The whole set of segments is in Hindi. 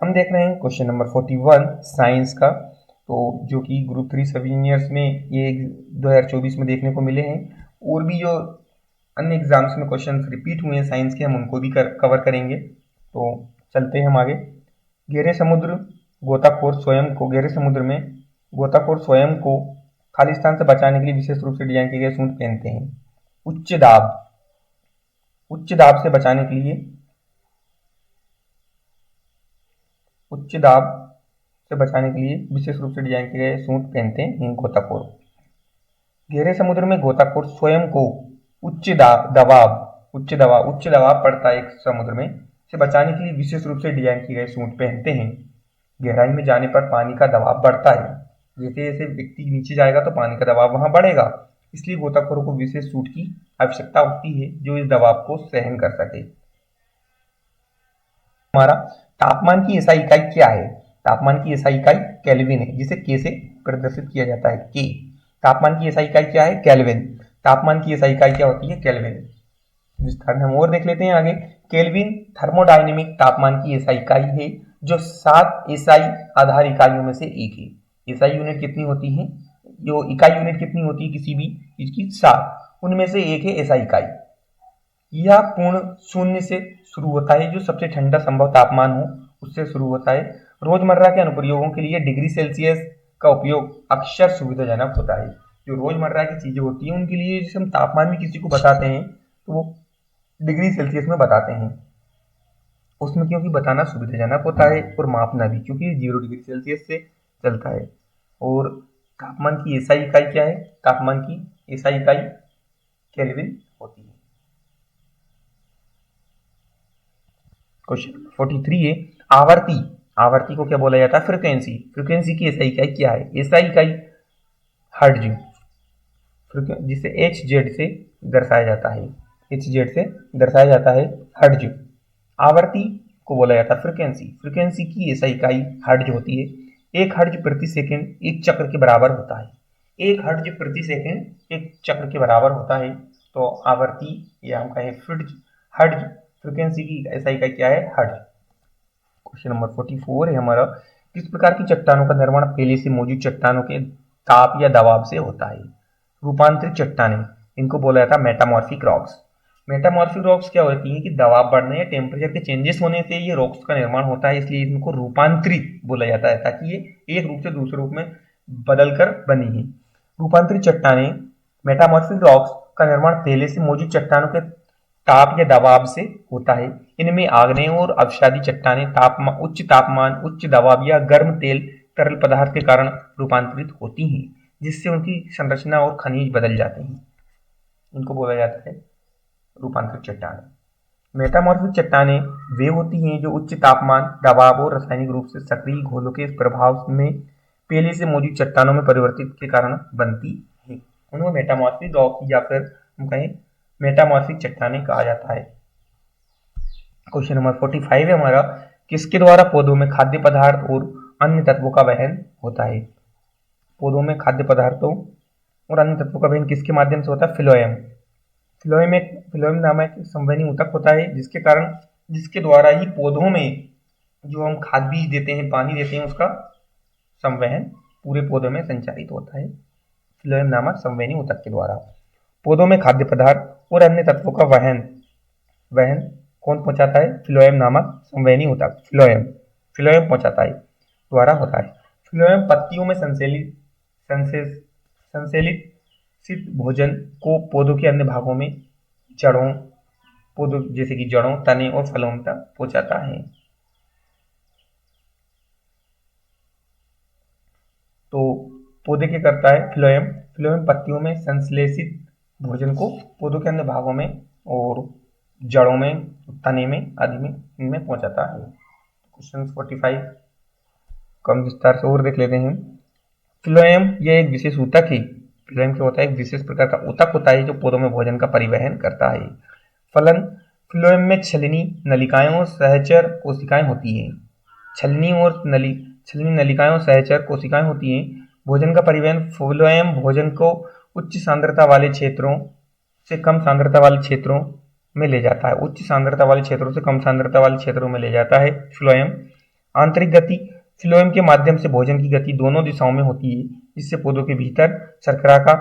हम देख रहे हैं क्वेश्चन नंबर 41 साइंस का, तो जो कि ग्रुप 3 सब इंजीनियर्स में ये 2024 में देखने को मिले हैं। और भी जो अन्य एग्जाम्स में क्वेश्चन रिपीट हुए हैं साइंस के, हम उनको भी कवर करेंगे। तो चलते हैं हम आगे। गहरे समुद्र गोताखोर स्वयं को खाली स्थान से बचाने के लिए विशेष रूप से डिजाइन किए गए सूट पहनते हैं। उच्च दाब से बचाने के लिए विशेष रूप से डिजाइन किए गए सूट पहनते हैं गोताखोर। गहरे समुद्र में गोताखोर स्वयं को उच्च दबाव पड़ता है एक समुद्र में से बचाने के लिए विशेष रूप से डिजाइन किए गए सूट पहनते हैं। गहराई में जाने पर पानी का दबाव बढ़ता है। जैसे जैसे व्यक्ति नीचे जाएगा तो पानी का दबाव वहां बढ़ेगा, इसलिए गोताखोरों को विशेष सूट की आवश्यकता होती है जो इस दबाव को सहन कर सके। हमारा तापमान की एसआई इकाई क्या है? तापमान की एसआई इकाई केल्विन है, जिसे के से प्रदर्शित किया जाता है, के। तापमान की एसआई इकाई क्या है? केल्विन। तापमान की एसआई इकाई क्या होती है? केल्विन। विस्तार में हम और देख लेते हैं आगे। केल्विन थर्मोडायनेमिक तापमान की एसआई इकाई है जो 7 एसआई आधार इकाइयों में से एक है। एसआई यूनिट कितनी होती है? जो इकाई यूनिट कितनी होती है किसी भी चीज की? 7। उनमें से एक है एसआई इकाई। यह पूर्ण शून्य से शुरू होता है, जो सबसे ठंडा संभव तापमान हो उससे शुरू होता है। रोजमर्रा के अनुप्रयोगों के लिए डिग्री सेल्सियस का उपयोग अक्सर सुविधाजनक होता है। जो रोजमर्रा की चीजें होती हैं उनके लिए जैसे हम तापमान भी किसी को बताते हैं तो वो डिग्री सेल्सियस में बताते हैं, उसमें क्योंकि बताना सुविधाजनक होता है और मापना भी, क्योंकि 0 डिग्री सेल्सियस से चलता है। और तापमान की एसआई इकाई क्या है? तापमान की एसआई इकाई केल्विन होती है। क्वेश्चन 43 है आवर्ती को क्या बोला जाता है? फ्रीक्वेंसी की एसआई इकाई क्या है? एसआई इकाई हर्ट्ज, जिसे hz से दर्शाया जाता है हर्ट्ज। आवर्ती को बोला जाता है फ्रीक्वेंसी की एसआई इकाई हर्ट्ज होती है। 1 हर्ट्ज प्रति सेकंड 1 चक्र के बराबर होता है। 1 हर्ट्ज प्रति सेकंड 1 चक्र के बराबर होता है। तो आवर्ती या हम कहें हर्ट्ज, फ्रीक्वेंसी की एसआई इकाई क्या है? हर्ट्ज। क्वेश्चन नंबर 44 है हमारा। किस प्रकार की चट्टानों का निर्माण पहले से मौजूद चट्टानों के ताप या दबाव से होता है? रूपांतरित चट्टानें, इनको बोला जाता है मेटामॉर्फिक रॉक्स। मेटामॉर्फिक रॉक्स क्या होती हैं कि दबाव बढ़ने या टेम्परेचर के चेंजेस होने से ये रॉक्स का निर्माण होता है, इसलिए इनको रूपांतरित बोला जाता है, ताकि ये एक रूप से दूसरे रूप में बदलकर बनी है। रूपांतरित चट्टानें मेटामॉर्फिक रॉक्स का निर्माण पहले से मौजूद चट्टानों के ताप या दबाव से होता है। इनमें आग्नेय और अवसादी चट्टानें उच्च तापमान, उच्च दबाव या गर्म तेल तरल पदार्थ के कारण रूपांतरित होती हैं, जिससे उनकी संरचना और खनिज बदल जाते हैं। इनको बोला जाता है रूपांतरित चट्टानें। मेटामॉर्फिक चट्टानें वे होती हैं जो उच्च तापमान, दबाव और रासायनिक रूप से सक्रिय घोलों के प्रभाव में पहले से मौजूद चट्टानों में परिवर्तित के कारण बनती है। उनको मेटामॉर्फिक रॉक या फिर हम कहें मेटामॉर्फिक चट्टानें कहा जाता है। क्वेश्चन नंबर 45 है हमारा। किसके द्वारा पौधों में खाद्य पदार्थ और अन्य तत्वों का वहन होता है? पौधों में खाद्य पदार्थों और अन्य तत्वों का वहन किसके माध्यम से होता है? फिलोएम नामक संवहनी ऊतक होता है, जिसके द्वारा ही पौधों में जो हम खाद बीज देते हैं, पानी देते हैं, उसका संवहन पूरे पौधों में संचालित होता है फिलोएम नामक संवहनी ऊतक के द्वारा। पौधों में खाद्य पदार्थ और अन्य तत्वों का वहन कौन पहुंचाता है? फिलोएम नामक संवहनी ऊतक, फिलोएम पहुंचाता है, द्वारा होता है। फिलोएम पत्तियों में संश्लेषित भोजन को पौधों के अन्य भागों में जैसे कि जड़ों, तने और फलों तक पहुंचाता है। तो पौधे क्या करता है? फिलोएम पत्तियों में संश्लेषित भोजन को पौधों के अन्य भागों में और जड़ों में, तने में आदि में इनमें पहुंचाता है। क्वेश्चन 45 कम विस्तार से और देख लेते हैं। फिलोएम यह एक विशेष ऊतक है। फिलोएम क्या होता है? एक विशेष प्रकार का ऊतक होता है जो पौधों में भोजन का परिवहन करता है। फलन, फिलोएम में छलनी नलिकाएं और सहचर कोशिकाएं होती हैं। छलनी नलिकाएं और सहचर कोशिकाएं होती हैं। भोजन का परिवहन, फिलोएम भोजन को उच्च सांद्रता वाले क्षेत्रों से कम सांद्रता वाले क्षेत्रों में ले जाता है। उच्च सांद्रता वाले क्षेत्रों से कम सांद्रता वाले क्षेत्रों में ले जाता है फिलोएम। आंतरिक गति फ्लोएम के माध्यम से भोजन की गति दोनों दिशाओं में होती है, जिससे पौधों के भीतर शर्करा का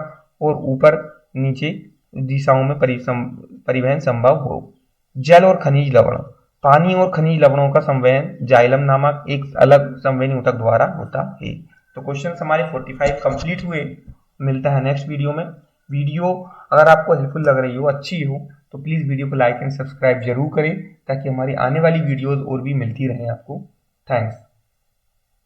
और ऊपर नीचे दिशाओं में परिवहन संभव हो। जल और खनिज लवण, पानी और खनिज लवणों का संवहन जाइलम नामक एक अलग संवहनी ऊतक द्वारा होता है। तो क्वेश्चन हमारे 45 कंप्लीट हुए। मिलता है नेक्स्ट वीडियो में। वीडियो अगर आपको हेल्पफुल लग रही हो, अच्छी हो, तो प्लीज़ वीडियो को लाइक एंड सब्सक्राइब जरूर करें ताकि हमारी आने वाली वीडियोस और भी मिलती रहें आपको। थैंक्स।